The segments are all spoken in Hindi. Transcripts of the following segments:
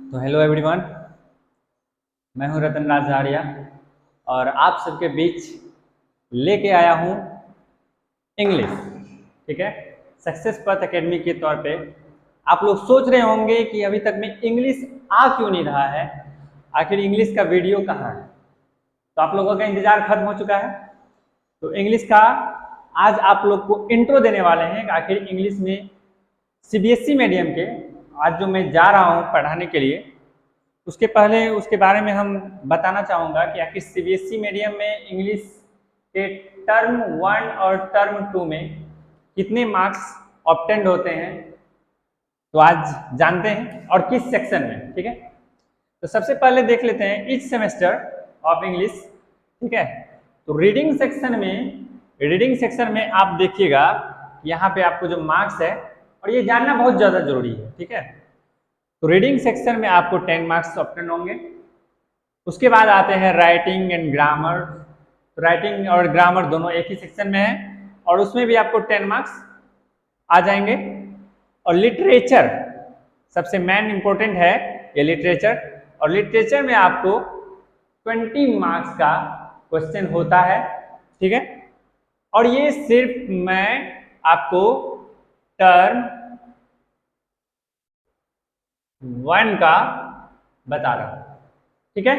तो हेलो एवरीवन, मैं हूं रतन राज झाड़िया और आप सबके बीच लेके आया हूं इंग्लिश। ठीक है, सक्सेस पथ एकेडमी के तौर पे आप लोग सोच रहे होंगे कि अभी तक में इंग्लिश आ क्यों नहीं रहा है, आखिर इंग्लिश का वीडियो कहाँ है। तो आप लोगों का इंतजार खत्म हो चुका है। तो इंग्लिश का आज आप लोग को इंट्रो देने वाले हैं कि आखिर इंग्लिश में सीबीएसई मीडियम के आज जो मैं जा रहा हूँ पढ़ाने के लिए, उसके पहले उसके बारे में हम बताना चाहूँगा कि आखिर सीबीएसई मीडियम में इंग्लिश के टर्म 1 और टर्म 2 में कितने मार्क्स ऑब्टेंड होते हैं, तो आज जानते हैं और किस सेक्शन में। ठीक है, तो सबसे पहले देख लेते हैं ईच सेमेस्टर ऑफ इंग्लिश। ठीक है, तो रीडिंग सेक्शन में आप देखिएगा यहाँ पे आपको जो मार्क्स है, और ये जानना बहुत ज़्यादा जरूरी है। ठीक है, तो रीडिंग सेक्शन में आपको 10 मार्क्स ऑब्टेन होंगे। उसके बाद आते हैं राइटिंग एंड ग्रामर। तो राइटिंग और ग्रामर दोनों एक ही सेक्शन में है और उसमें भी आपको 10 मार्क्स आ जाएंगे। और लिटरेचर सबसे मेन इंपॉर्टेंट है, ये लिटरेचर, और लिटरेचर में आपको 20 मार्क्स का क्वेश्चन होता है। ठीक है, और ये सिर्फ मैं आपको टर्म 1 का बता रहा हूं। ठीक है,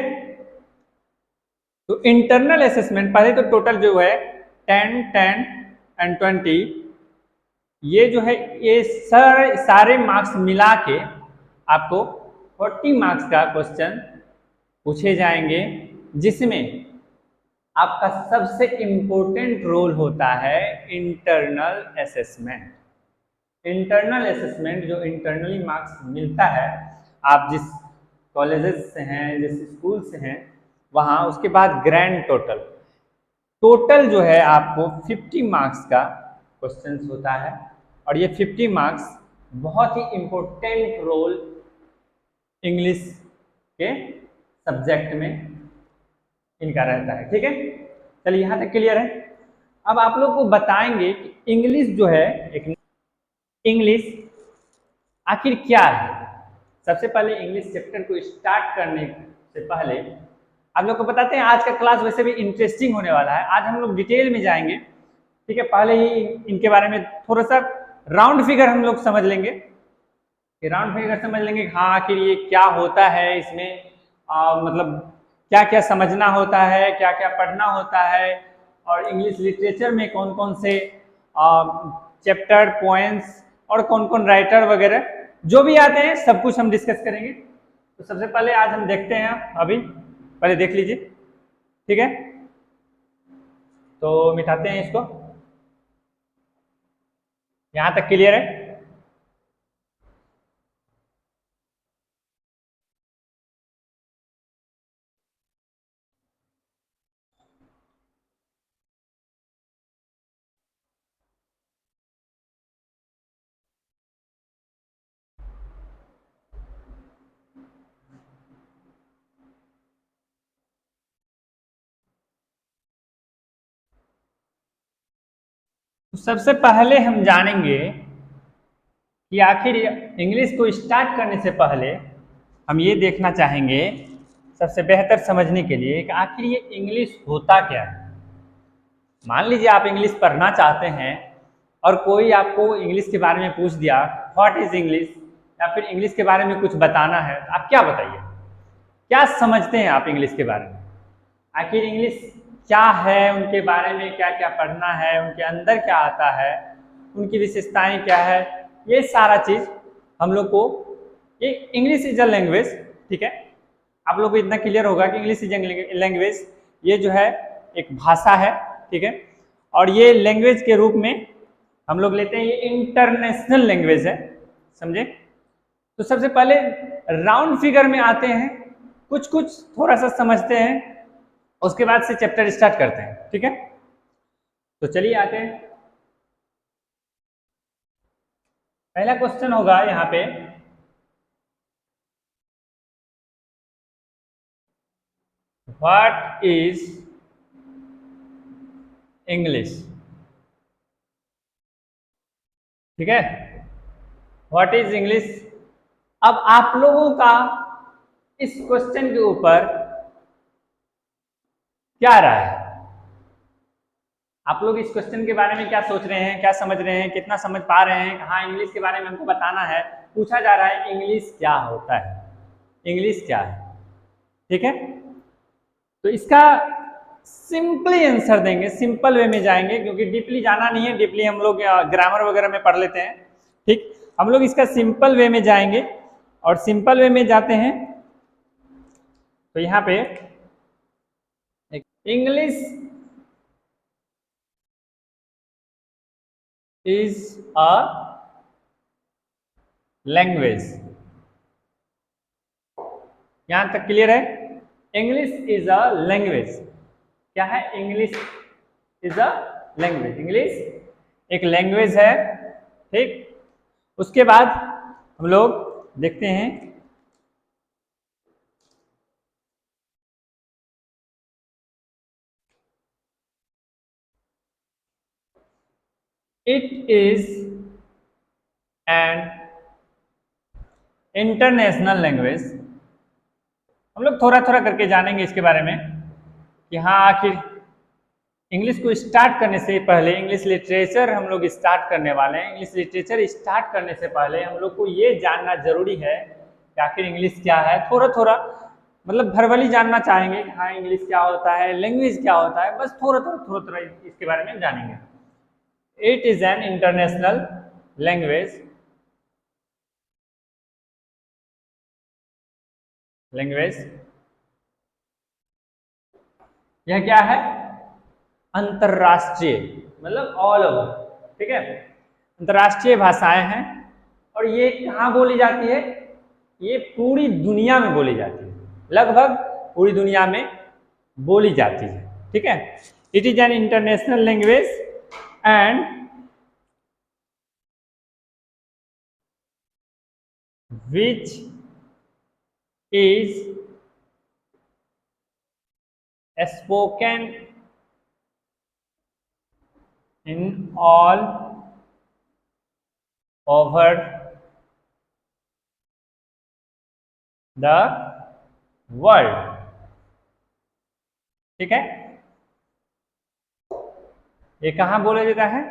तो इंटरनल असेसमेंट पहले तो टोटल जो है 10, 10 एंड 20, ये जो है ये सारे मार्क्स मिला के आपको 40 मार्क्स का क्वेश्चन पूछे जाएंगे, जिसमें आपका सबसे इंपॉर्टेंट रोल होता है इंटरनल असेसमेंट। इंटरनल असेसमेंट जो इंटरनली मार्क्स मिलता है, आप जिस कॉलेजेस से हैं, जिस स्कूल से हैं वहाँ, उसके बाद ग्रैंड टोटल जो है आपको 50 मार्क्स का क्वेश्चन होता है। और ये 50 मार्क्स बहुत ही इम्पोर्टेंट रोल इंग्लिश के सब्जेक्ट में इनका रहता है। ठीक है, चलिए यहाँ तक क्लियर है। अब आप लोग को बताएंगे कि इंग्लिश जो है, एक इंग्लिश आखिर क्या है। सबसे पहले इंग्लिश चैप्टर को स्टार्ट करने से पहले आप लोग को बताते हैं, आज का क्लास वैसे भी इंटरेस्टिंग होने वाला है। आज हम लोग डिटेल में जाएंगे। ठीक है, पहले ही इनके बारे में थोड़ा सा राउंड फिगर हम लोग समझ लेंगे कि हाँ आखिर ये क्या होता है, इसमें मतलब क्या क्या समझना होता है, क्या क्या पढ़ना होता है, और इंग्लिश लिटरेचर में कौन कौन से चैप्टर, पॉइंट्स और कौन कौन राइटर वगैरह जो भी आते हैं सब कुछ हम डिस्कस करेंगे। तो सबसे पहले आज हम देखते हैं, अभी पहले देख लीजिए। ठीक है, तो मिटाते हैं इसको। यहां तक क्लियर है? तो सबसे पहले हम जानेंगे कि आखिर इंग्लिश को स्टार्ट करने से पहले हम ये देखना चाहेंगे, सबसे बेहतर समझने के लिए, कि आखिर ये इंग्लिश होता क्या है। मान लीजिए आप इंग्लिश पढ़ना चाहते हैं और कोई आपको इंग्लिश के बारे में पूछ दिया, व्हाट इज इंग्लिश, या फिर इंग्लिश के बारे में कुछ बताना है, तो आप क्या बताइए, क्या समझते हैं आप इंग्लिश के बारे में, आखिर इंग्लिश क्या है, उनके बारे में क्या क्या पढ़ना है, उनके अंदर क्या आता है, उनकी विशेषताएं क्या है, ये सारा चीज हम लोग को, ये इंग्लिश इज अ लैंग्वेज। ठीक है, आप लोग को इतना क्लियर होगा कि इंग्लिश इज लैंग्वेज, ये जो है एक भाषा है। ठीक है, और ये लैंग्वेज के रूप में हम लोग लेते हैं, ये इंटरनेशनल लैंग्वेज है, समझे। तो सबसे पहले राउंड फिगर में आते हैं, कुछ कुछ थोड़ा सा समझते हैं, उसके बाद से चैप्टर स्टार्ट करते हैं। ठीक है, तो चलिए आते हैं। पहला क्वेश्चन होगा यहाँ पे, व्हाट इज इंग्लिश। ठीक है, व्हाट इज इंग्लिश। अब आप लोगों का इस क्वेश्चन के ऊपर क्या राय है? आप लोग इस क्वेश्चन के बारे में क्या सोच रहे हैं, क्या समझ रहे हैं, कितना समझ पा रहे हैं? हाँ, इंग्लिश के बारे में हमको बताना है। पूछा जा रहा है इंग्लिश क्या होता है, इंग्लिश क्या है, ठीक है। तो इसका सिंपली आंसर देंगे, सिंपल वे में जाएंगे, क्योंकि डीपली जाना नहीं है। डीपली हम लोग ग्रामर वगैरह में पढ़ लेते हैं, ठीक। हम लोग इसका सिंपल वे में जाएंगे, और सिंपल वे में जाते हैं तो यहाँ पे इंग्लिश इज अ लैंग्वेज। यहां तक क्लियर है? English is a language. क्या है? English is a language. English एक लैंग्वेज है, ठीक। उसके बाद हम लोग देखते हैं it is an international language. हम लोग थोड़ा थोड़ा करके जानेंगे इसके बारे में कि हाँ, आखिर इंग्लिश को स्टार्ट करने से पहले, इंग्लिश लिटरेचर हम लोग स्टार्ट करने वाले हैं। इंग्लिश लिटरेचर स्टार्ट करने से पहले हम लोग को ये जानना जरूरी है कि आखिर इंग्लिश क्या है। थोड़ा थोड़ा मतलब भरवली जानना चाहेंगे कि हाँ इंग्लिश क्या होता है, लैंग्वेज क्या होता है, बस थोड़ा थोड़ा इसके बारे में जानेंगे। It is an international language. यह क्या है? अंतरराष्ट्रीय, मतलब ऑल ओवर, ठीक है। अंतरराष्ट्रीय भाषाएं हैं, और ये कहाँ बोली जाती है? ये पूरी दुनिया में बोली जाती है, लगभग पूरी दुनिया में बोली जाती है, ठीक है। It is an international language and which is spoken in all over the world, ठीक है। ये कहाँ बोला जाता है?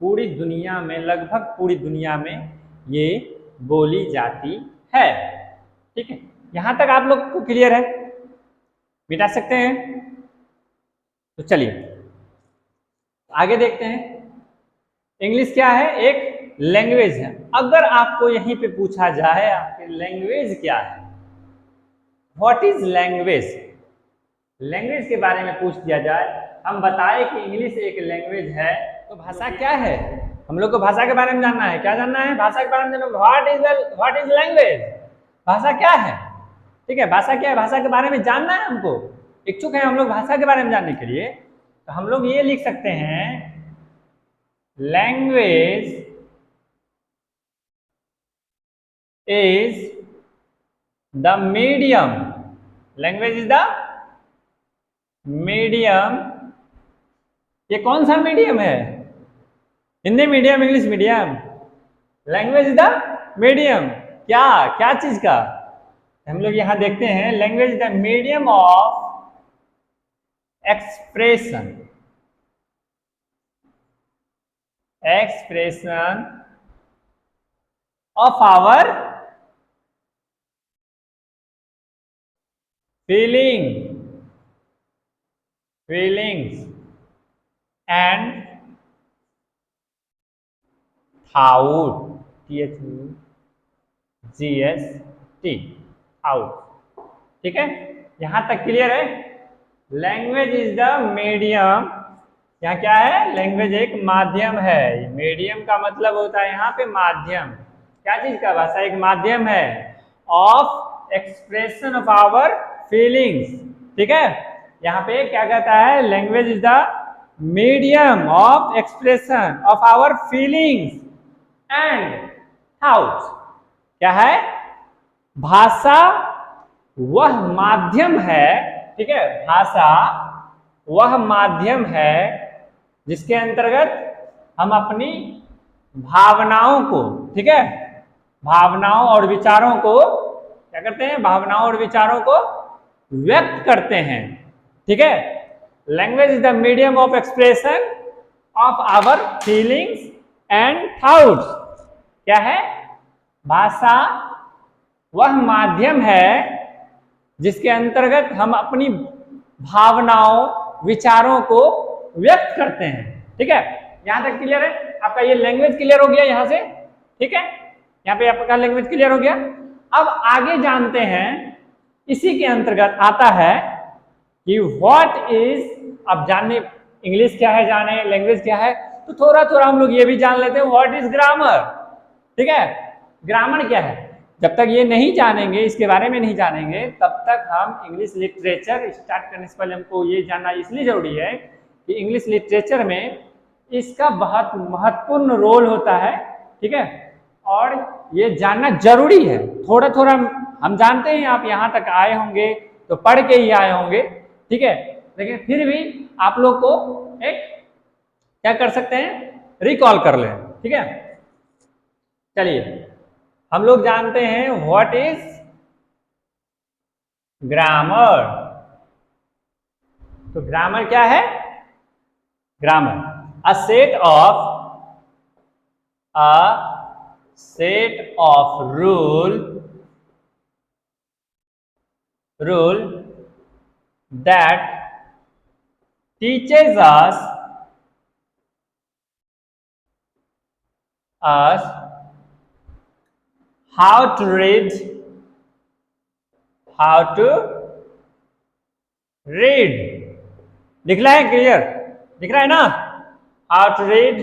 पूरी दुनिया में, लगभग पूरी दुनिया में ये बोली जाती है, ठीक है। यहां तक आप लोग को क्लियर है? मिटा सकते हैं? तो चलिए आगे देखते हैं। इंग्लिश क्या है? एक लैंग्वेज है। अगर आपको यहीं पे पूछा जाए आपकी लैंग्वेज क्या है, व्हाट इज लैंग्वेज, लैंग्वेज के बारे में पूछ दिया जाए, हम बताए कि इंग्लिश एक लैंग्वेज है, तो भाषा क्या है? हम लोग को भाषा के बारे में जानना है। क्या जानना है? भाषा के बारे में जानना। व्हाट इज लैंग्वेज, भाषा क्या है, ठीक है। भाषा क्या है, भाषा के बारे में जानना है हमको, इच्छुक है हम लोग भाषा के बारे में जानने के लिए। तो हम लोग ये लिख सकते हैं, language is the medium, language is the medium. ये कौन सा मीडियम है? Hindi medium, English medium? Language is the medium. क्या क्या चीज का? हम लोग यहां देखते हैं, language is the medium of expression, expression of our feelings and thought, THOUGHT, thought, ठीक है। यहां तक क्लियर है? Language is the medium. यहाँ क्या है? लैंग्वेज एक माध्यम है। मीडियम का मतलब होता है यहाँ पे माध्यम। क्या चीज का? भाषा एक माध्यम है of expression of our feelings, ठीक है। यहाँ पे क्या कहता है? Language is the medium of expression of our feelings and thoughts. क्या है? भाषा वह माध्यम है, ठीक है। भाषा वह माध्यम है जिसके अंतर्गत हम अपनी भावनाओं को, ठीक है, भावनाओं और विचारों को क्या करते हैं, भावनाओं और विचारों को व्यक्त करते हैं। ठीक है, language is the medium of expression of our feelings and thoughts. क्या है, भाषा वह माध्यम है जिसके अंतर्गत हम अपनी भावनाओं विचारों को व्यक्त करते हैं। ठीक है, यहां तक क्लियर है आपका, ये लैंग्वेज क्लियर हो गया यहां से। ठीक है, यहाँ पे आपका लैंग्वेज क्लियर हो गया। अब आगे जानते हैं, इसी के अंतर्गत आता है कि व्हाट इज, अब जानने इंग्लिश क्या है, जाने लैंग्वेज क्या है, तो थोड़ा थोड़ा हम लोग ये भी जान लेते हैं व्हाट इज ग्रामर। ठीक है, ग्रामर क्या है, जब तक ये नहीं जानेंगे, इसके बारे में नहीं जानेंगे, तब तक हम इंग्लिश लिटरेचर स्टार्ट करने से पहले हमको ये जानना इसलिए जरूरी है कि इंग्लिश लिटरेचर में इसका बहुत महत्वपूर्ण रोल होता है। ठीक है, और ये जानना जरूरी है। थोड़ा थोड़ा हम जानते हैं, आप यहाँ तक आए होंगे तो पढ़ के ही आए होंगे। ठीक है, लेकिन फिर भी आप लोग को एक क्या कर सकते हैं, रिकॉल कर लें। ठीक है, चलिए हम लोग जानते हैं व्हाट इज ग्रामर। तो ग्रामर क्या है, grammar a set of rule that teaches us how to read, दिख रहा है, क्लियर दिख रहा है ना, how to read,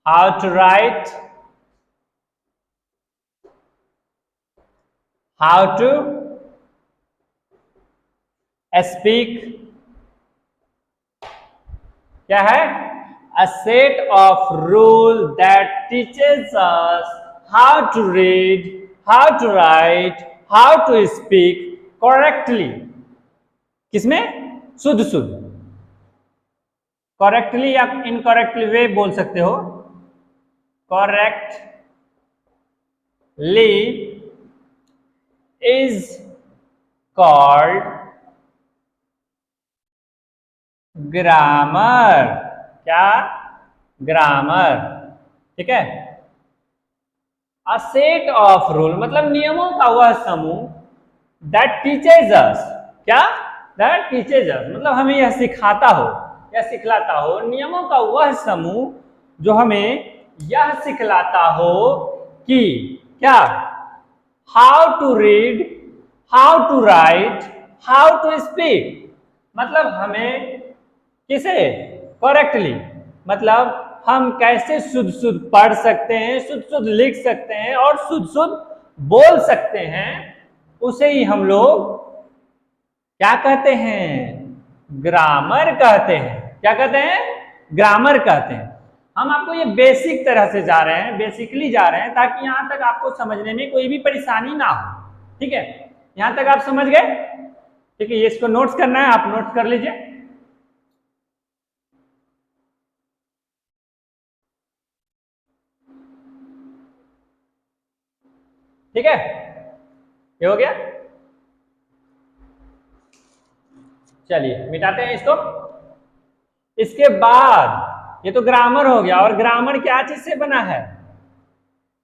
how to write, how to speak। क्या है, a set of rule that teaches us how to read, how to write, how to speak correctly। किसमें, शुद्ध शुद्ध, करेक्टली या इनकरेक्टली वे बोल सकते हो। Correctly is called grammar. क्या, ग्रामर। ठीक है, अ सेट ऑफ रूल मतलब नियमों का वह समूह, दैट टीचेज अस, क्या, दैट टीचेज अस मतलब हमें यह सिखाता हो या सिखलाता हो, नियमों का वह समूह जो हमें यह सिखलाता हो कि क्या, how to read, how to write, how to speak मतलब हमें किसे, करेक्टली मतलब हम कैसे शुद्ध शुद्ध पढ़ सकते हैं, शुद्ध शुद्ध लिख सकते हैं और शुद्ध शुद्ध बोल सकते हैं, उसे ही हम लोग क्या कहते हैं, ग्रामर कहते हैं। क्या कहते हैं, ग्रामर कहते हैं। हम आपको ये बेसिक तरह से जा रहे हैं, बेसिकली जा रहे हैं, ताकि यहां तक आपको समझने में कोई भी परेशानी ना हो। ठीक है, यहां तक आप समझ गए। ठीक है, ये इसको नोट्स करना है, आप नोट्स कर लीजिए। ठीक है, ये हो गया। चलिए मिटाते हैं इसको। इसके बाद ये तो ग्रामर हो गया, और ग्रामर क्या चीज से बना है,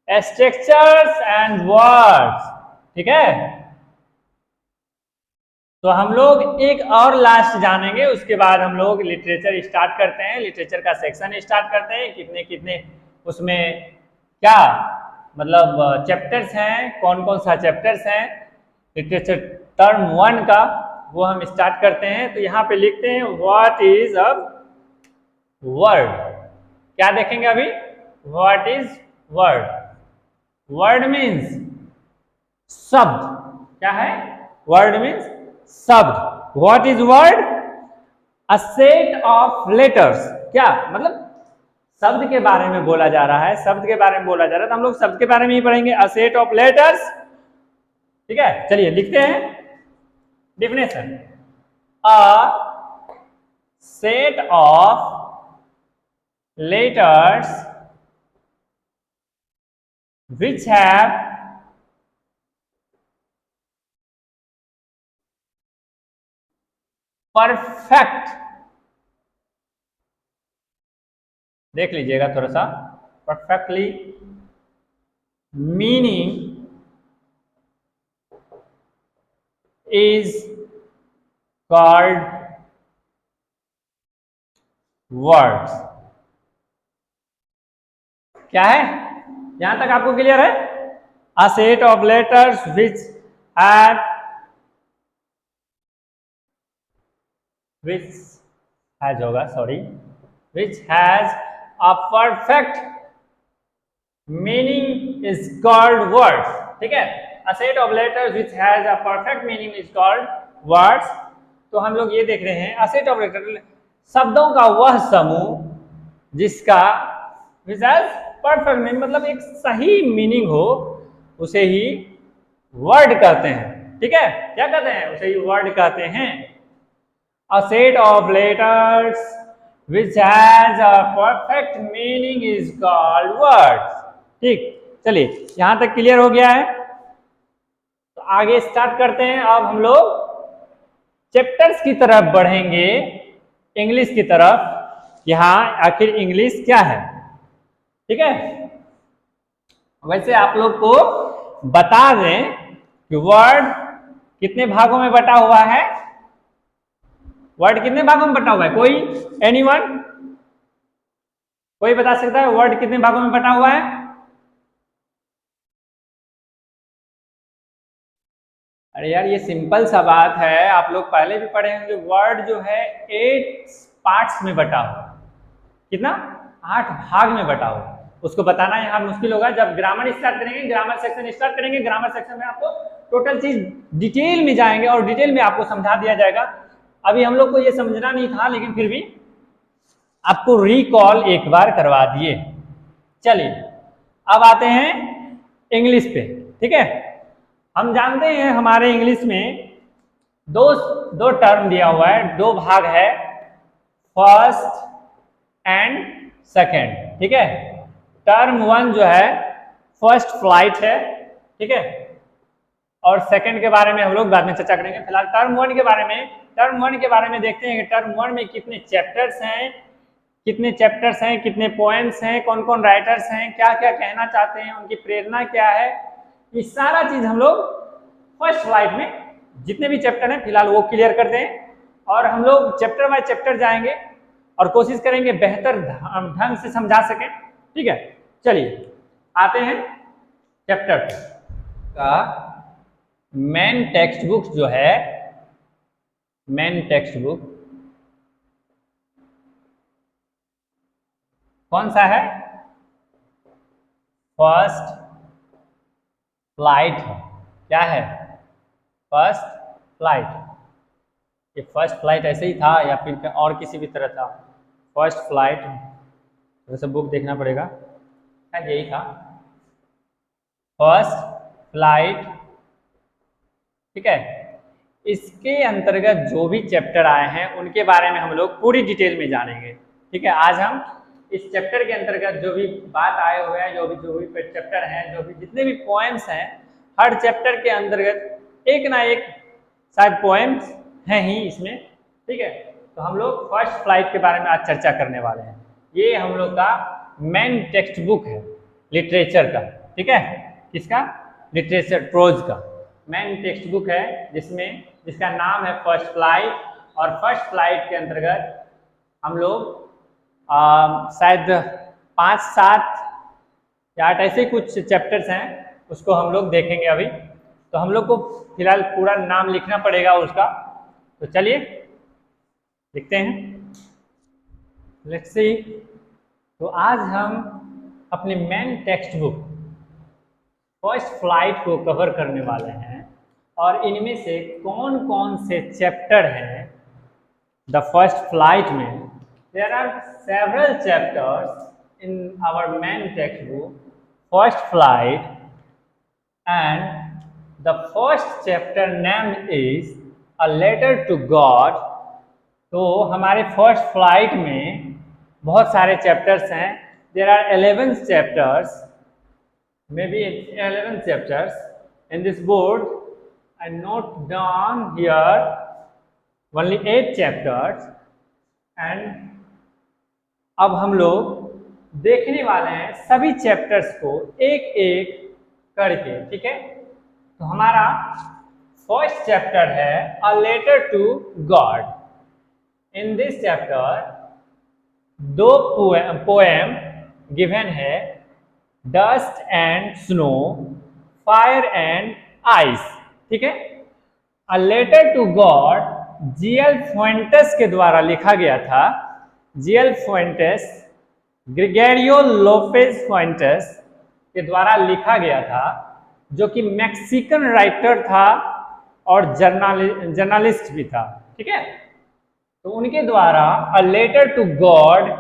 स्ट्रक्चर्स एंड वर्ड्स। ठीक है, तो हम लोग एक और लास्ट जानेंगे, उसके बाद हम लोग लिटरेचर स्टार्ट करते हैं, लिटरेचर का सेक्शन स्टार्ट करते हैं। कितने कितने उसमें क्या मतलब चैप्टर्स हैं, कौन कौन सा चैप्टर्स हैं लिटरेचर टर्म 1 का, वो हम स्टार्ट करते हैं। तो यहाँ पे लिखते हैं व्हाट इज अ वर्ड। क्या देखेंगे अभी, what is word. Word means शब्द। क्या है, वर्ड मीन्स शब्द। What is word, a set of letters. क्या मतलब शब्द के बारे में बोला जा रहा है, शब्द के बारे में बोला जा रहा है, तो हम लोग शब्द के बारे में ही पढ़ेंगे, अ सेट ऑफ लेटर्स। ठीक है, चलिए लिखते हैं definition, a set of letters which have perfect, देख लीजिएगा थोड़ा सा, perfectly meaning is called words. क्या है, यहां तक आपको क्लियर है? A set of letters which have होगा, sorry, which has a perfect meaning is called words। ठीक है, a set of letters which has a perfect meaning is called words। तो हम लोग ये देख रहे हैं a set of letters, शब्दों का वह समूह जिसका which has perfect meaning, मतलब एक सही मीनिंग हो, उसे ही वर्ड कहते हैं। ठीक है, क्या कहते हैं? उसे ही वर्ड कहते हैं। A set of letters which has a perfect meaning is called words। ठीक, चलिए यहां तक क्लियर हो गया है, तो आगे स्टार्ट करते हैं। अब हम लोग चैप्टर्स की तरफ बढ़ेंगे, इंग्लिश की तरफ। यहां आखिर इंग्लिश क्या है? ठीक है, वैसे आप लोग को बता दें कि वर्ड कितने भागों में बटा हुआ है। वर्ड कितने भागों में बटा हुआ है? कोई, एनीवन, कोई बता सकता है वर्ड कितने भागों में बटा हुआ है? अरे यार, ये सिंपल सा बात है, आप लोग पहले भी पढ़े होंगे। वर्ड जो है 8 पार्ट्स में बटा हुआ। कितना? 8 भाग में बटा हुआ। उसको बताना यहाँ मुश्किल होगा। जब ग्रामर स्टार्ट करेंगे, ग्रामर सेक्शन स्टार्ट करेंगे, ग्रामर सेक्शन में आपको टोटल चीज डिटेल में जाएंगे और डिटेल में आपको समझा दिया जाएगा। अभी हम लोग को ये समझना नहीं था, लेकिन फिर भी आपको रिकॉल एक बार करवा दिए। चलिए अब आते हैं इंग्लिश पे। ठीक है, हम जानते हैं हमारे इंग्लिश में दो टर्म दिया हुआ है, 2 भाग है, फर्स्ट एंड सेकेंड। ठीक है, टर्म 1 जो है फर्स्ट फ्लाइट है। ठीक है, और सेकंड के बारे में हम लोग बाद में चर्चा करेंगे। फिलहाल टर्म 1 के बारे में, देखते हैं कि टर्म 1 में कितने चैप्टर्स हैं, कितने पोएम्स हैं, कौन कौन राइटर्स हैं, क्या क्या कहना चाहते हैं, उनकी प्रेरणा क्या है। ये सारा चीज हम लोग फर्स्ट फ्लाइट में जितने भी चैप्टर हैं फिलहाल वो क्लियर करते हैं, और हम लोग चैप्टर बाय चैप्टर जाएंगे और कोशिश करेंगे बेहतर ढंग से समझा सकें। ठीक है, चलिए आते हैं चैप्टर का। मेन टेक्स्ट बुक जो है, मेन टेक्स्ट बुक कौन सा है? फर्स्ट फ्लाइट है। क्या है? First flight. ये फर्स्ट फ्लाइट ऐसे ही था या फिर और किसी भी तरह था? फर्स्ट फ्लाइट, वैसे बुक देखना पड़ेगा, यही था, फर्स्ट फ्लाइट। ठीक है, इसके अंतर्गत जो भी चैप्टर आए हैं उनके बारे में हम लोग पूरी डिटेल में जानेंगे। ठीक है, आज हम इस चैप्टर के अंतर्गत जो भी बात आए हुए हैं, जो भी चैप्टर हैं, जो भी जितने भी पोएम्स हैं, हर चैप्टर के अंतर्गत एक ना एक शायद पोएम्स हैं ही इसमें। ठीक है, तो हम लोग फर्स्ट फ्लाइट के बारे में आज चर्चा करने वाले हैं। ये हम लोग का मेन टेक्स्ट बुक है लिटरेचर का। ठीक है, किसका? लिटरेचर, प्रोज का मेन टेक्स्ट बुक है, जिसका नाम है फर्स्ट फ्लाइट। और फर्स्ट फ्लाइट के अंतर्गत हम लोग शायद 5-7 या 8 ऐसे कुछ चैप्टर्स हैं, उसको हम लोग देखेंगे अभी। तो हम लोग को फिलहाल पूरा नाम लिखना पड़ेगा उसका, तो चलिए लिखते हैं। Let's see. तो आज हम अपने main text book first flight को कवर करने वाले हैं, और इनमें से कौन कौन से चैप्टर हैं द फर्स्ट फ्लाइट में। There are several chapters in our main textbook, First Flight, and the first chapter name is A Letter to God। तो हमारे फर्स्ट फ्लाइट में बहुत सारे चैप्टर्स हैं। There are 11 chapters, maybe 11 chapters in this board. I note down here only 8 chapters. And अब हम लोग देखने वाले हैं सभी चैप्टर्स को एक एक करके, ठीक है। तो हमारा फर्स्ट चैप्टर है a letter to God. In this chapter दो पोएम गिवन है, dust and snow, fire and ice, ठीक है। A letter to God GL Fuentes के द्वारा लिखा गया था। GL Fuentes, Gregorio Lopez Fuentes के द्वारा लिखा गया था, जो कि मैक्सिकन राइटर था और जर्नलिस्ट भी था, ठीक है। तो उनके द्वारा अ लेटर टू गॉड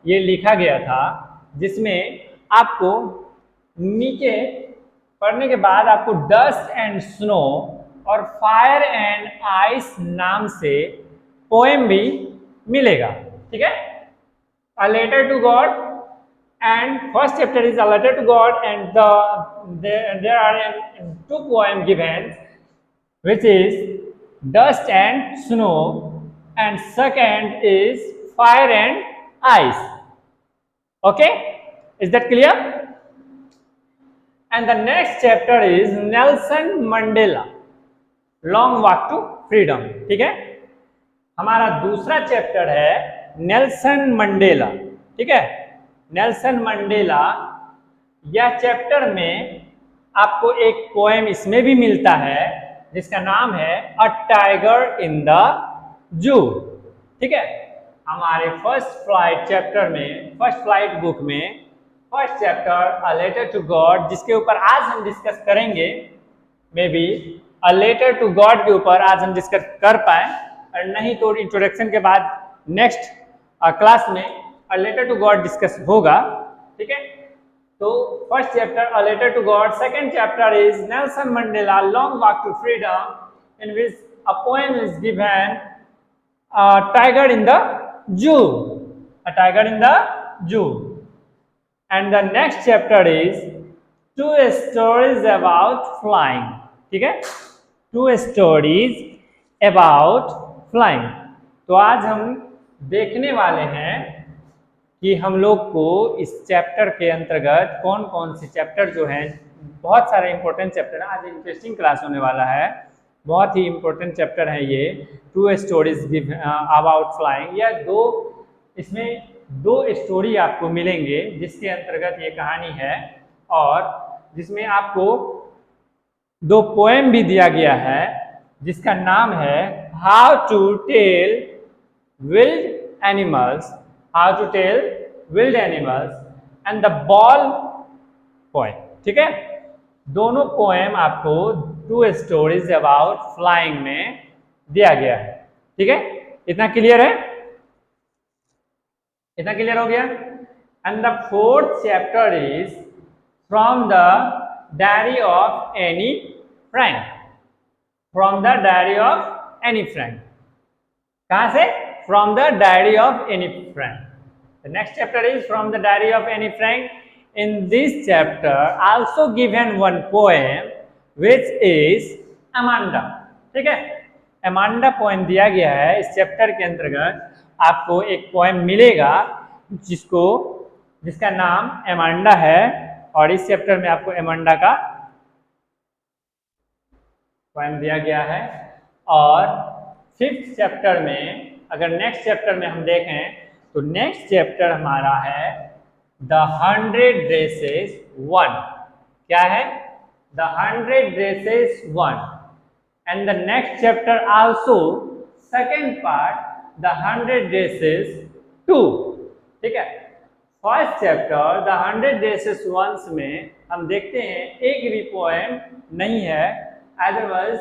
ये लिखा गया था, जिसमें आपको नीचे पढ़ने के बाद आपको डस्ट एंड स्नो और फायर एंड आइस नाम से पोएम भी मिलेगा, ठीक है। A letter to God and first chapter is a letter to God and there are two poems given, which is dust and snow, and second is fire and ice. Okay, is that clear? And the next chapter is Nelson Mandela, long walk to freedom, ठीक है। हमारा दूसरा चैप्टर है नेल्सन मंडेला, ठीक है। नेल्सन मंडेला, यह चैप्टर में आपको एक पोएम इसमें भी मिलता है जिसका नाम है अ टाइगर इन द जू, ठीक है। हमारे फर्स्ट फ्लाइट चैप्टर में, फर्स्ट फ्लाइट बुक में first chapter a letter to God, जिसके ऊपर आज हम डिस्कस करेंगे, maybe a letter to God के ऊपर आज हम डिस्कस कर पाए, और नहीं तो इंट्रोडक्शन के बाद नेक्स्ट क्लास में a letter to God discuss होगा, ठीक है। तो first chapter a letter to God, second chapter is Nelson Mandela long walk to freedom, in which a poem is given tiger in the zoo, a tiger in the zoo. And the next chapter is two stories about flying, ठीक है। Two stories about flying. तो आज हम देखने वाले हैं कि हम लोग को इस चैप्टर के अंतर्गत कौन कौन से चैप्टर जो हैं, बहुत सारे इंपॉर्टेंट चैप्टर हैं। आज इंटरेस्टिंग क्लास होने वाला है, बहुत ही इंपॉर्टेंट चैप्टर है ये, टू स्टोरीज अबाउट फ्लाइंग। या इसमें दो स्टोरी आपको मिलेंगे जिसके अंतर्गत ये कहानी है, और जिसमें आपको दो पोएम भी दिया गया है जिसका नाम है how to tell wild animals, how to tell wild animals and the ball poem, ठीक है। दोनों पोएम आपको टू स्टोरीज अबाउट फ्लाइंग में दिया गया है, ठीक है। इतना क्लियर है? इतना क्लियर हो गया? And the fourth chapter is from the diary of Anne Frank, from the diary of Anne Frank. कहां से? From the diary of Anne Frank. The next chapter is from the diary of Anne Frank. In this chapter also given one poem which is Amanda, ठीक है। अमांडा पोएम दिया गया है। इस चैप्टर के अंतर्गत आपको एक पोएम मिलेगा जिसका नाम अमांडा है, और इस चैप्टर में आपको अमांडा का पोएम दिया गया है। और फिफ्थ चैप्टर में, अगर नेक्स्ट चैप्टर में हम देखें तो नेक्स्ट चैप्टर हमारा है द 100 ड्रेसेस 1। क्या है? The 100 dresses 1। And the next chapter also second part the 100 dresses 2, ठीक है। फर्स्ट चैप्टर द 100 ड्रेसेस 1 में हम देखते हैं एक भी पोएम नहीं है। अदरवाइज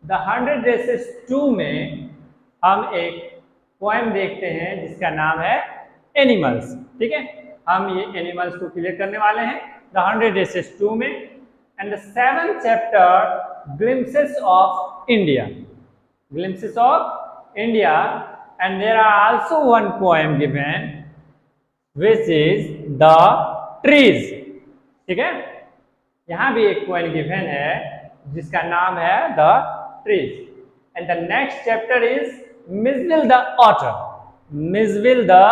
द 100 ड्रेसेस 2 में हम एक पोएम देखते हैं जिसका नाम है एनिमल्स, ठीक है। हम ये एनिमल्स को क्लियर करने वाले हैं द 100 ड्रेसेस 2 में। And the 7th chapter glimpses of India, glimpses of India. And there are also one poem given which is the trees, ठीक है। यहां भी एक पोएम गिवन है जिसका नाम है the trees. And the next chapter is Misville the otter. Misville the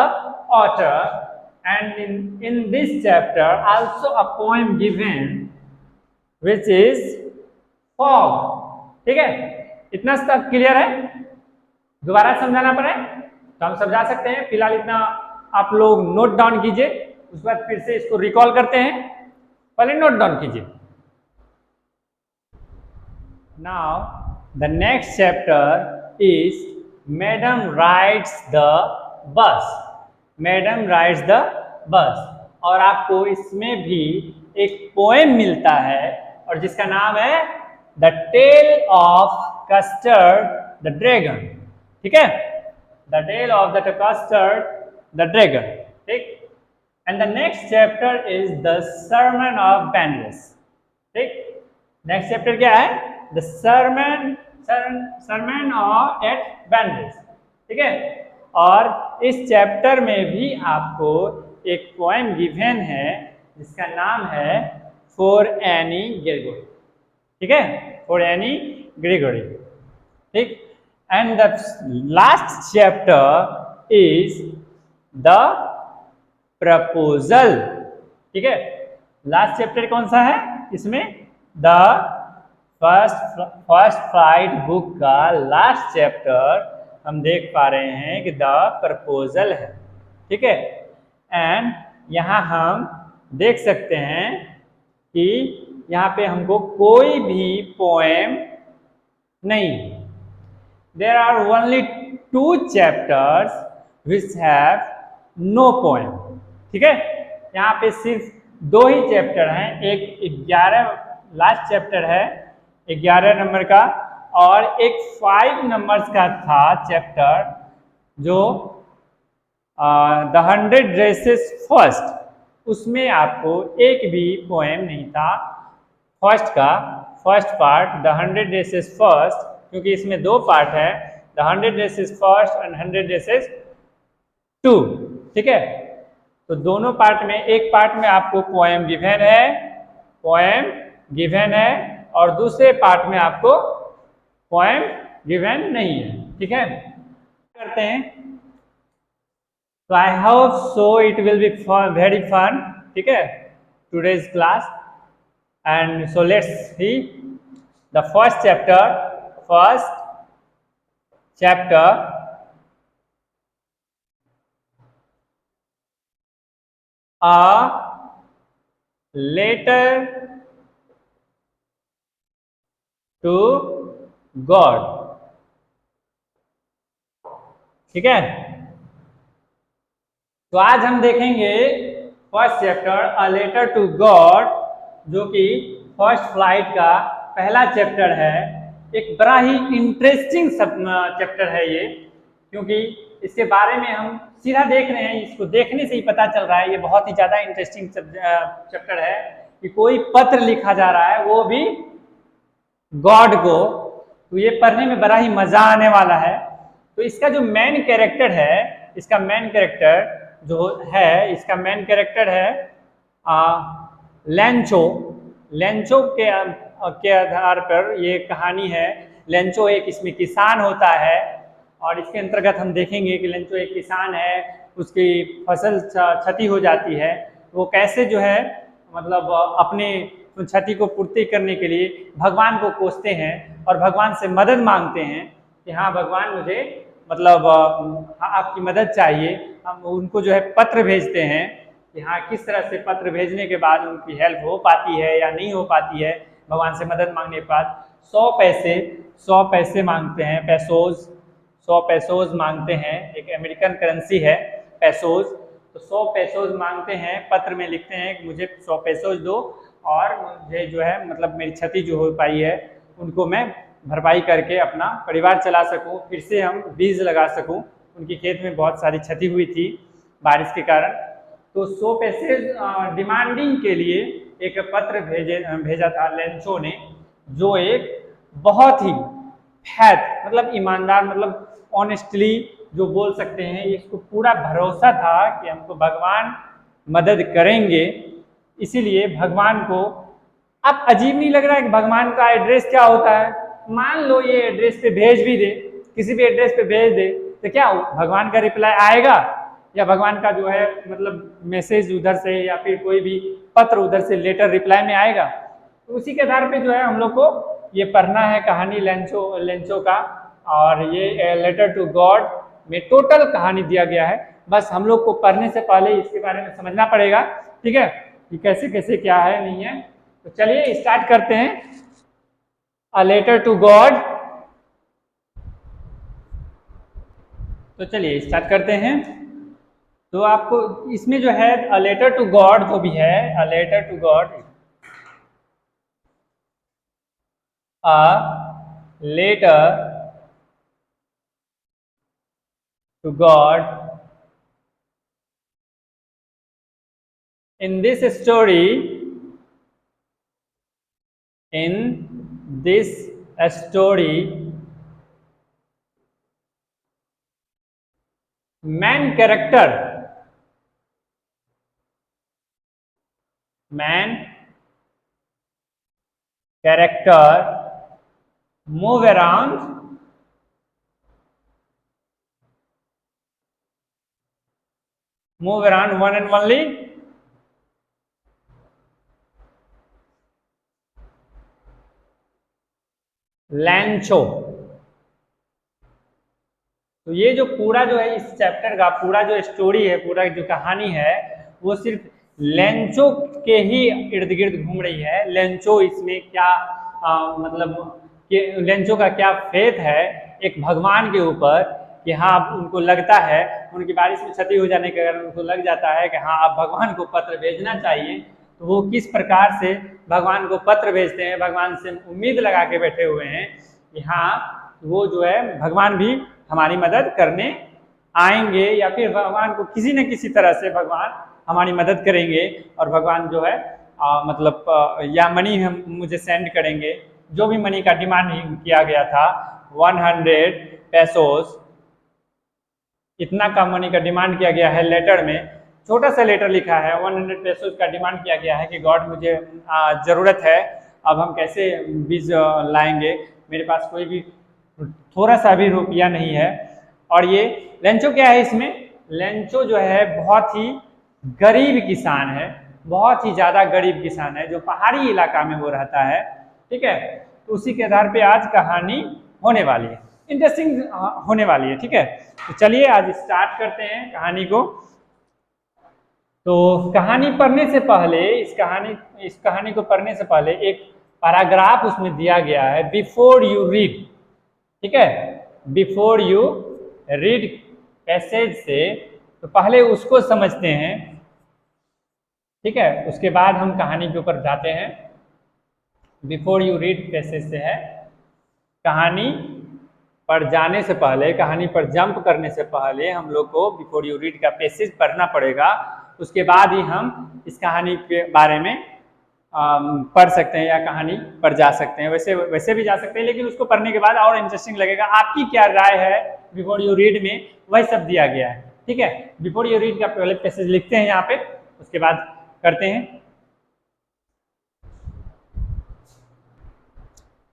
otter. And in this chapter also a poem given which is fog. ठीक है, इतना सब क्लियर है? दोबारा समझाना पड़े तो हम समझा सकते हैं, फिलहाल इतना आप लोग नोट डाउन कीजिए, उसके बाद फिर से इसको रिकॉल करते हैं। पहले नोट डाउन कीजिए। Now the next chapter is madam rides the bus. Madam rides the bus, और आपको इसमें भी एक पोएम मिलता है और जिसका नाम है the tale of custard the dragon. ठीक है, the tale of the custard the dragon. ठीक, and the next chapter is the sermon of Benares. ठीक, नेक्स्ट चैप्टर क्या है? The sermon of at Benares. ठीक है, और इस चैप्टर में भी आपको एक पोएम गिवन है जिसका नाम है फॉर एनी ग्रेगोरी। ठीक है, फॉर एनी ग्रेगोरी। ठीक, and the last chapter is the proposal. ठीक है, लास्ट चैप्टर कौन सा है? इसमें द फर्स्ट फ्लाइट बुक का लास्ट चैप्टर हम देख पा रहे हैं कि द प्रपोजल है। ठीक है, एंड यहाँ हम देख सकते हैं कि यहाँ पे हमको कोई भी पोएम नहीं। There are only 2 chapters which have no poem. ठीक है, यहाँ पे सिर्फ 2 ही चैप्टर हैं। एक 11 लास्ट चैप्टर है 11 नंबर का, और एक 5 नंबर्स का था चैप्टर जो द 100 ड्रेसेस फर्स्ट, उसमें आपको एक भी पोएम नहीं था। First part the 100 dresses first, क्योंकि इसमें 2 पार्ट है, the 100 dresses first and 100 dresses 2। ठीक है, तो दोनों पार्ट में, एक पार्ट में आपको पोएम गिवन है और दूसरे पार्ट में आपको पोएम गिवन नहीं है। ठीक है, करते हैं। So I hope so it will be fun, very fun. ठीक है, today's class, and so let's see the first chapter. A letter to God। ठीक है, तो आज हम देखेंगे first chapter a letter to God, जो कि फर्स्ट फ्लाइट का पहला चैप्टर है। एक बड़ा ही इंटरेस्टिंग चैप्टर है ये, क्योंकि इसके बारे में हम सीधा देख रहे हैं, इसको देखने से ही पता चल रहा है ये बहुत ही ज़्यादा इंटरेस्टिंग चैप्टर है कि कोई पत्र लिखा जा रहा है, वो भी गॉड को। तो ये पढ़ने में बड़ा ही मज़ा आने वाला है। तो इसका जो मेन कैरेक्टर है, इसका मेन कैरेक्टर है लेंचो के आधार पर ये कहानी है। लेंचो एक इसमें किसान होता है, और इसके अंतर्गत हम देखेंगे कि लेंचो एक किसान है, उसकी फसल क्षति हो जाती है, वो कैसे जो है मतलब अपने क्षति को पूर्ति करने के लिए भगवान को कोसते हैं और भगवान से मदद मांगते हैं कि हाँ भगवान, मुझे मतलब आपकी मदद चाहिए। हम उनको जो है पत्र भेजते हैं कि हाँ किस तरह से पत्र भेजने के बाद उनकी हेल्प हो पाती है या नहीं हो पाती है। भगवान से मदद मांगने के बाद 100 पैसे मांगते हैं, 100 पैसोज मांगते हैं। एक अमेरिकन करेंसी है पैसोज। तो 100 पैसोज मांगते हैं, पत्र में लिखते हैं कि मुझे 100 पैसोज दो और मुझे जो है मतलब मेरी क्षति जो हो पाई है उनको मैं भरपाई करके अपना परिवार चला सकूं, फिर से हम बीज लगा सकूं। उनकी खेत में बहुत सारी क्षति हुई थी बारिश के कारण। तो 100 पैसे डिमांडिंग के लिए एक पत्र भेजा था लेंचो ने, जो एक बहुत ही फैथ मतलब ईमानदार मतलब ऑनेस्टली जो बोल सकते हैं, इसको पूरा भरोसा था कि हमको भगवान मदद करेंगे। इसीलिए भगवान को अब अजीब नहीं लग रहा है कि भगवान का एड्रेस क्या होता है। मान लो ये एड्रेस पे भेज भी दे किसी भी एड्रेस पे भेज दे तो क्या भगवान का रिप्लाई आएगा या भगवान का जो है मतलब मैसेज उधर से या फिर कोई भी पत्र उधर से लेटर रिप्लाई में आएगा। तो उसी के आधार पे जो है हम लोग को ये पढ़ना है कहानी लेंचो का। और ये लेटर टू गॉड में टोटल कहानी दिया गया है, बस हम लोग को पढ़ने से पहले इसके बारे में समझना पड़ेगा, ठीक है, कि कैसे कैसे क्या है नहीं है। तो चलिए स्टार्ट करते हैं अ लेटर टू गॉड। तो चलिए स्टार्ट करते हैं। तो आपको इसमें जो है अ लेटर टू गॉड जो भी है, a letter to God, a letter to God, in this story, in this story, main character move around one and only लैंचो। तो ये जो पूरा जो है इस चैप्टर का पूरा जो स्टोरी है, पूरा जो कहानी है, वो सिर्फ लेंचो के ही इर्द गिर्द घूम रही है। लेंचो इसमें क्या मतलब कि लेंचो का क्या फेथ है एक भगवान के ऊपर कि हाँ उनको लगता है उनकी बारिश में क्षति हो जाने के कारण उनको लग जाता है कि हाँ अब भगवान को पत्र भेजना चाहिए। तो वो किस प्रकार से भगवान को पत्र भेजते हैं, भगवान से उम्मीद लगा के बैठे हुए हैं कि हाँ वो जो है भगवान भी हमारी मदद करने आएंगे या फिर भगवान को किसी न किसी तरह से भगवान हमारी मदद करेंगे और भगवान जो है मतलब या मनी हम मुझे सेंड करेंगे। जो भी मनी का डिमांड किया गया था 100 पेसोस, इतना का मनी का डिमांड किया गया है लेटर में। छोटा सा लेटर लिखा है, 100 पेसोस का डिमांड किया गया है कि गॉड मुझे ज़रूरत है, अब हम कैसे बीज लाएंगे, मेरे पास कोई भी थोड़ा सा भी रुपया नहीं है। और ये लेंचो क्या है, इसमें लेंचो जो है बहुत ही गरीब किसान है, बहुत ही ज़्यादा गरीब किसान है जो पहाड़ी इलाका में वो रहता है, ठीक है। तो उसी के आधार पे आज कहानी होने वाली है, इंटरेस्टिंग होने वाली है, ठीक है। तो चलिए आज स्टार्ट करते हैं कहानी को। तो कहानी पढ़ने से पहले इस कहानी को पढ़ने से पहले एक पैराग्राफ उसमें दिया गया है, बिफोर यू रीड, ठीक है, बिफोर यू रीड पैसेज से, तो पहले उसको समझते हैं, ठीक है, उसके बाद हम कहानी के ऊपर जाते हैं। बिफोर यू रीड पैसेज से है, कहानी पर जाने से पहले, कहानी पर जंप करने से पहले हम लोग को बिफोर यू रीड का पैसेज पढ़ना पड़ेगा। उसके बाद ही हम इस कहानी के बारे में पढ़ सकते हैं या कहानी पर जा सकते हैं। वैसे भी जा सकते हैं, लेकिन उसको पढ़ने के बाद और इंटरेस्टिंग लगेगा। आपकी क्या राय है बिफोर यू रीड में, वही सब दिया गया है, ठीक है। बिफोर यू रीड का पहले पैसेज लिखते हैं यहाँ पे, उसके बाद करते हैं।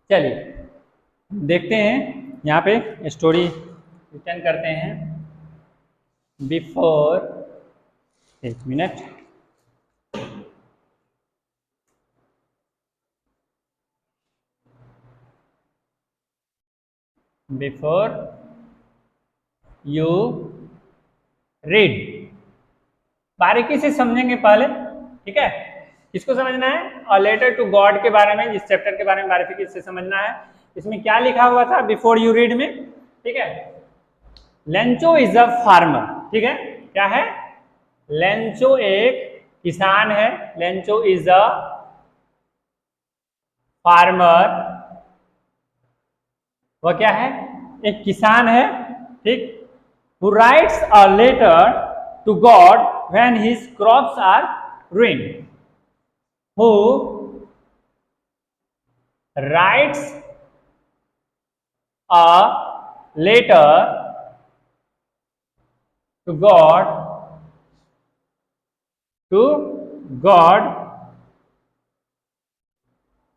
चलिए देखते हैं यहाँ पे स्टोरी रिटर्न करते हैं। बिफोर, एक मिनट, बिफोर यू रीड, बारीकी से समझेंगे पहले, ठीक है। किसको समझना है, अ लेटर टू गॉड के बारे में, इस चैप्टर के बारे में बारीकी से समझना है। इसमें क्या लिखा हुआ था बिफोर यू रीड में, ठीक है। लेंचो इज अ फार्मर, ठीक है, क्या है, लेंचो एक किसान है, लेंचो इज अ फार्मर, वह क्या है, एक किसान है, ठीक, who writes a letter to God when his crops are ruined, who writes a letter to God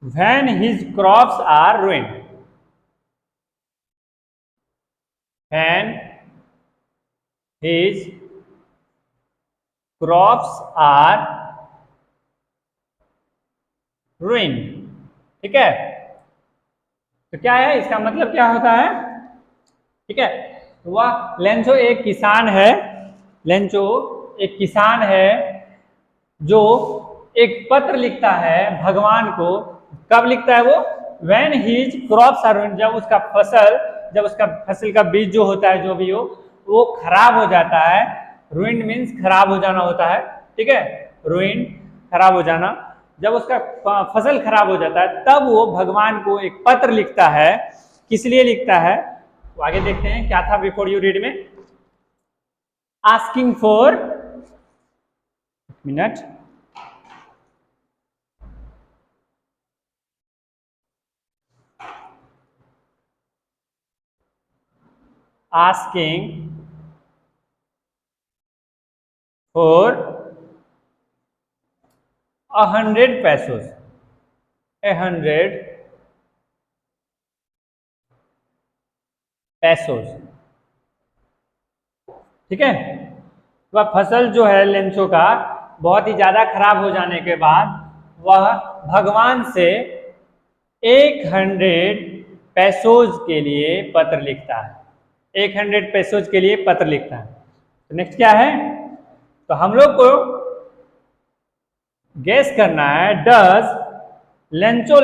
when his crops are ruined, when his crops are ruined। ठीक है, तो क्या है इसका मतलब, क्या होता है? ठीक है, तो वह लेंचो एक किसान है, लेंचो एक किसान है जो एक पत्र लिखता है भगवान को। कब लिखता है वो? When his crops are ruined, जब उसका फसल का बीज जो होता है, जो भी हो, वो खराब हो जाता है। ruined मीन्स खराब हो जाना होता है। ठीक है, ruined खराब हो जाना। जब उसका फसल खराब हो जाता है तब वो भगवान को एक पत्र लिखता है। किस लिए लिखता है? तो आगे देखते हैं क्या था बिफोर यू रीड में। Asking for minute, asking for 100 pesos, 100 pesos। ठीक है, वह फसल जो है लेंचो का बहुत ही ज्यादा खराब हो जाने के बाद वह भगवान से 100 पैसोज के लिए पत्र लिखता है। 100 पैसोज के लिए पत्र लिखता है। तो नेक्स्ट क्या है? तो हम लोग को गेस करना है, does Lencho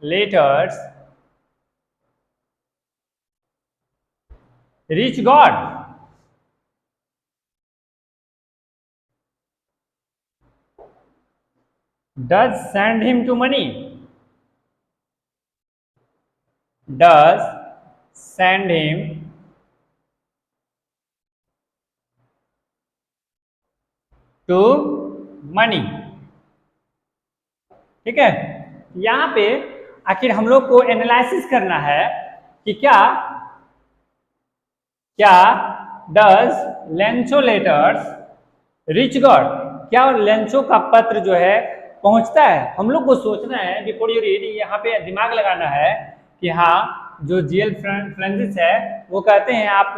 letters reach God? Does send him to money? Does send him to money? ठीक है, यहां पे आखिर हम लोग को एनालिसिस करना है कि क्या does Lencho letters reach God, क्या लेंचो का पत्र जो है पहुंचता है? हम लोग को सोचना है बिफोर यू रीड, यहाँ पे दिमाग लगाना है कि हाँ, जो जीएल फ्रांसिस है वो कहते हैं आप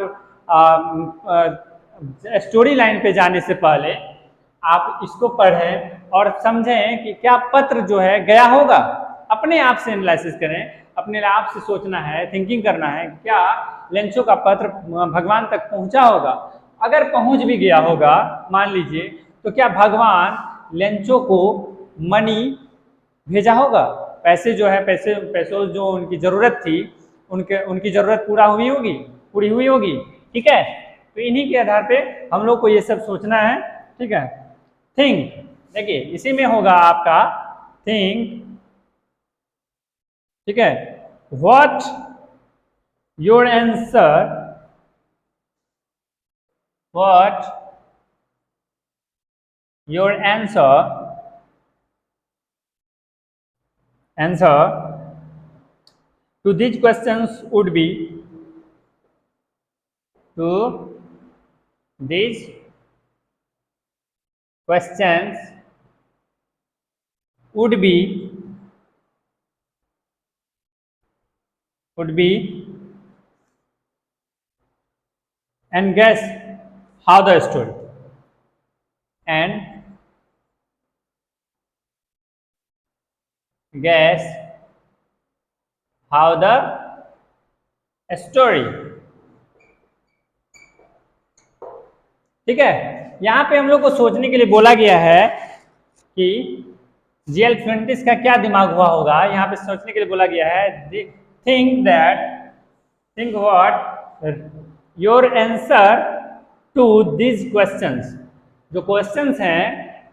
स्टोरी लाइन पे जाने से पहले आप इसको पढ़ें और समझें कि क्या पत्र जो है गया होगा। अपने आप से एनालिसिस करें, अपने आप से सोचना है, थिंकिंग करना है, क्या लेंचो का पत्र भगवान तक पहुंचा होगा? अगर पहुंच भी गया होगा मान लीजिए, तो क्या भगवान लेंचो को मनी भेजा होगा? पैसे जो है, पैसों जो उनकी जरूरत थी, उनकी जरूरत पूरी हुई होगी। ठीक है, तो इन्हीं के आधार पे हम लोग को ये सब सोचना है। ठीक है, थिंक, देखिए इसी में होगा आपका थिंक। ठीक है, what your answer, what your answer to these questions would be, to these questions would be and guess how the story, and guess how the story। ठीक है, यहां पे हम लोग को सोचने के लिए बोला गया है कि जीएल फ्रांसिस का क्या दिमाग हुआ होगा। यहाँ पे सोचने के लिए बोला गया है, think what your answer to this questions. जो क्वेश्चंस हैं,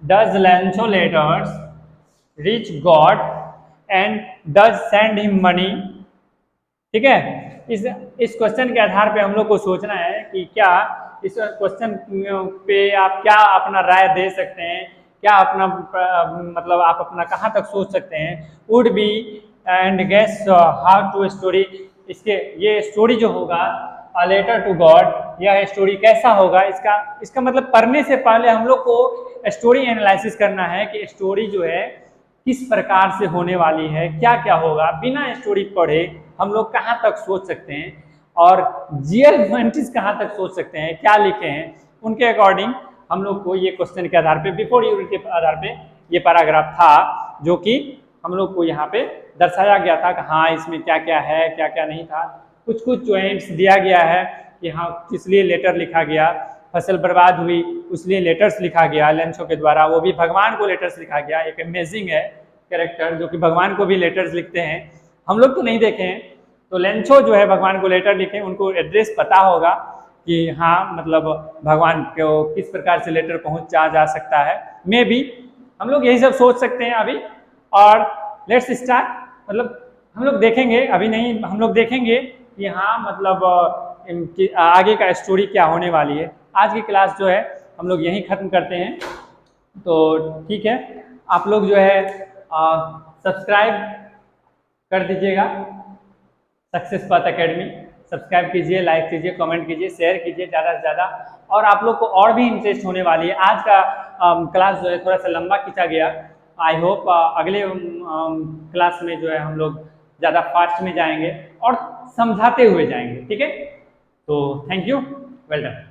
does Lencho letters reach God and does send him money. ठीक है, इस क्वेश्चन के आधार पे हम लोग को सोचना है कि क्या इस क्वेश्चन पे आप क्या अपना राय दे सकते हैं, क्या अपना मतलब आप अपना कहाँ तक सोच सकते हैं। Would be and guess how to story, इसके ये स्टोरी जो होगा अ लेटर टू गॉड, यह स्टोरी कैसा होगा। इसका मतलब पढ़ने से पहले हम लोग को स्टोरी एनालिसिस करना है कि स्टोरी जो है किस प्रकार से होने वाली है, क्या क्या होगा, बिना स्टोरी पढ़े हम लोग कहाँ तक सोच सकते हैं और जीएल साइंटिस्ट कहाँ तक सोच सकते हैं, क्या लिखे हैं, उनके अकॉर्डिंग हम लोग को ये क्वेश्चन के आधार पे, बिफोर यूनिट के आधार पे ये पैराग्राफ था जो कि हम लोग को यहाँ पे दर्शाया गया था कि हाँ इसमें क्या क्या है, क्या क्या नहीं था। कुछ कुछ पॉइंट्स दिया गया है कि हाँ किस लिए लेटर लिखा गया, फसल बर्बाद हुई उसलिए लेटर्स लिखा गया लेंसो के द्वारा, वो भी भगवान को लेटर्स लिखा गया। एक अमेजिंग है कैरेक्टर जो कि भगवान को भी लेटर्स लिखते हैं, हम लोग तो नहीं देखे हैं, तो लेंसो जो है भगवान को लेटर लिखे, उनको एड्रेस पता होगा कि हाँ मतलब भगवान को किस प्रकार से लेटर पहुंचा जा सकता है। मे बी हम लोग यही सब सोच सकते हैं अभी। और लेट्स स्टार्ट, मतलब हम लोग देखेंगे, अभी नहीं, हम लोग देखेंगे कि हाँ मतलब आगे का स्टोरी क्या होने वाली है। आज की क्लास जो है हम लोग यहीं ख़त्म करते हैं, तो ठीक है। आप लोग जो है सब्सक्राइब कर दीजिएगा सक्सेस पाथ एकेडमी, सब्सक्राइब कीजिए, लाइक कीजिए, कमेंट कीजिए, शेयर कीजिए ज़्यादा से ज़्यादा। और आप लोग को और भी इंटरेस्ट होने वाली है। आज का क्लास जो है थोड़ा सा लंबा खींचा गया, आई होप अगले क्लास में जो है हम लोग ज़्यादा फास्ट में जाएंगे और समझाते हुए जाएंगे, ठीक है। तो थैंक यू, वेल डन।